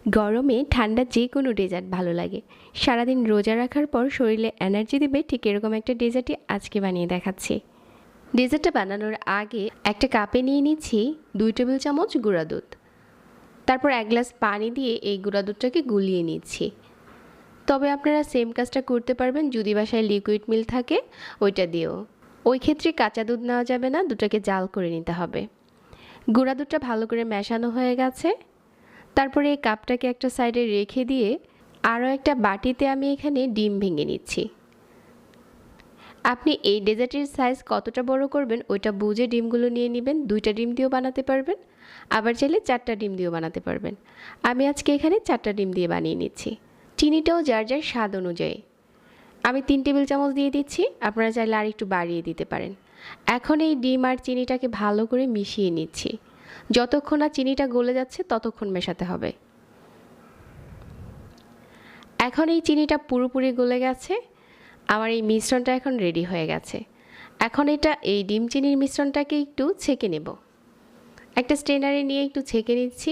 গরমে ঠান্ডা যে কোনো ডেজার্ট ভালো লাগে। সারাদিন রোজা রাখার পর শরীরে এনার্জি দেবে, ঠিক এরকম একটা ডেজার্টই আজকে বানিয়ে দেখাচ্ছি। ডেজার্টটা বানানোর আগে একটা কাপে নিয়ে নিচ্ছি 2 টেবিল চামচ গুঁড়া দুধ। তারপর 1 গ্লাস পানি দিয়ে এই গুঁড়া দুধটাকে গুলিয়ে নিচ্ছি। তবে আপনারা সেম কাজটা করতে পারবেন যদি বাসায় লিকুইড মিল্ক থাকে ওইটা দিয়েও। ওই ক্ষেত্রে কাঁচা দুধ নেওয়া যাবে না, দুধটাকে জাল করে নিতে হবে। গুঁড়া দুধটা ভালো করে মেশানো হয়ে গেছে। তারপরে এই কাপটাকে একটা সাইডে রেখে দিয়ে আরও একটা বাটিতে আমি এখানে ডিম ভেঙে নিচ্ছি। আপনি এই ডেজার্টের সাইজ কতটা বড় করবেন ওইটা বুঝে ডিমগুলো নিয়ে নেবেন। 2টা ডিম দিয়েও বানাতে পারবেন, আবার চাইলে 4টা ডিম দিয়েও বানাতে পারবেন। আমি আজকে এখানে 4টা ডিম দিয়ে বানিয়ে নিচ্ছি। চিনিটাও যার যার স্বাদ অনুযায়ী আমি 3 টেবিল চামচ দিয়ে দিচ্ছি, আপনারা চাইলে আর একটু বাড়িয়ে দিতে পারেন। এখন এই ডিম আর চিনিটাকে ভালো করে মিশিয়ে নিচ্ছি। যতক্ষণ না চিনিটা গলে যাচ্ছে ততক্ষণ মেশাতে হবে। এখন এই চিনিটা পুরোপুরি গলে গেছে, আমার এই মিশ্রণটা এখন রেডি হয়ে গেছে। এখন এই ডিম চিনির মিশ্রণটাকে একটু ছেঁকে নেব। একটা স্ট্রেনারে নিয়ে একটু ছেঁকে নিচ্ছি।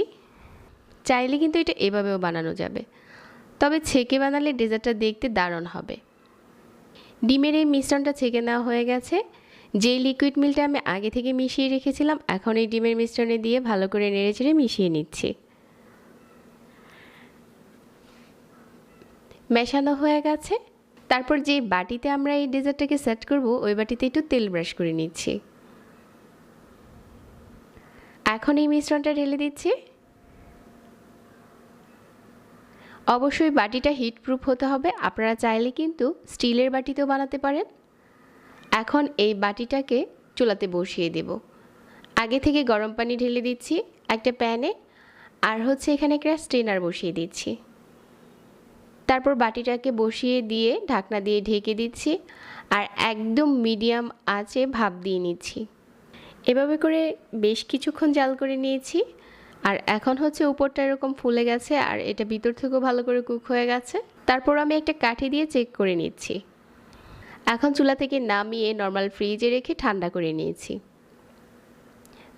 চাইলে কিন্তু এটা এভাবেও বানানো যাবে, তবে ছেঁকে বানালে ডেজার্টটা দেখতে দারুণ হবে। ডিমের এই মিশ্রণটা ছেঁকে নেওয়া হয়ে গেছে। যেই লিকুইড মিল্কটা আমি আগে থেকে মিশিয়ে রেখেছিলাম এখন এই ডিমের মিশ্রণে দিয়ে ভালো করে নেড়েচেড়ে মিশিয়ে নিচ্ছি। মেশানো হয়ে গেছে। তারপর যে বাটিতে আমরা এই ডেজার্টটাকে সেট করব ওই বাটিতে একটু তেল ব্রাশ করে নিচ্ছি। এখন এই মিশ্রণটা ঢেলে দিচ্ছি। অবশ্যই বাটিটা হিট প্রুফ হতে হবে, আপনারা চাইলে কিন্তু স্টিলের বাটিতেও বানাতে পারেন। এখন এই বাটিটাকে চুলাতে বসিয়ে দেব। আগে থেকে গরম পানি ঢেলে দিচ্ছি একটা প্যানে, আর এখানে একটা স্ট্রেনার বসিয়ে দিচ্ছি। তারপর বাটিটাকে বসিয়ে দিয়ে ঢাকনা দিয়ে ঢেকে দিচ্ছি, আর একদম মিডিয়াম আঁচে ভাপ দিয়ে নিচ্ছি। এভাবে করে বেশ কিছুক্ষণ জাল করে নিয়েছি, আর এখন উপরটা এরকম ফুলে গেছে আর এটা ভিতর থেকেও ভালো করে কুক হয়ে গেছে। তারপর আমি একটা কাঠি দিয়ে চেক করে নিচ্ছি। এখন চুলা থেকে নামিয়ে নর্মাল ফ্রিজে রেখে ঠান্ডা করে নিয়েছি।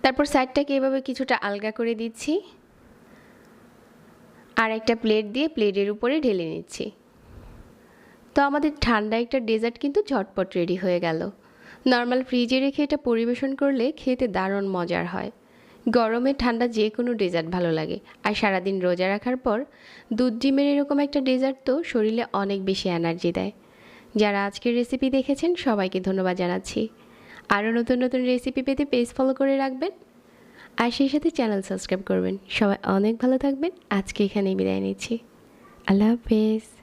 তারপর সাইডটাকে এভাবে কিছুটা আলগা করে দিচ্ছি, আর একটা প্লেট দিয়ে প্লেটের উপরে ঢেলে নিচ্ছি। তো আমাদের ঠান্ডা একটা ডেজার্ট কিন্তু ঝটপট রেডি হয়ে গেল। নর্মাল ফ্রিজে রেখে এটা পরিবেশন করলে খেতে দারুণ মজার হয়। গরমে ঠান্ডা যে কোনো ডেজার্ট ভালো লাগে, আর সারাদিন রোজা রাখার পর দুধ ডিমের এরকম একটা ডেজার্ট তো শরীরে অনেক বেশি এনার্জি দেয়। যারা আজকের রেসিপি দেখেছেন সবাইকে ধন্যবাদ জানাচ্ছি। আরও নতুন নতুন রেসিপি পেতে পেজ ফলো করে রাখবেন, আর সেই সাথে চ্যানেল সাবস্ক্রাইব করবেন। সবাই অনেক ভালো থাকবেন। আজকে এখানেই বিদায় নিচ্ছি। আল্লাহ হাফেজ।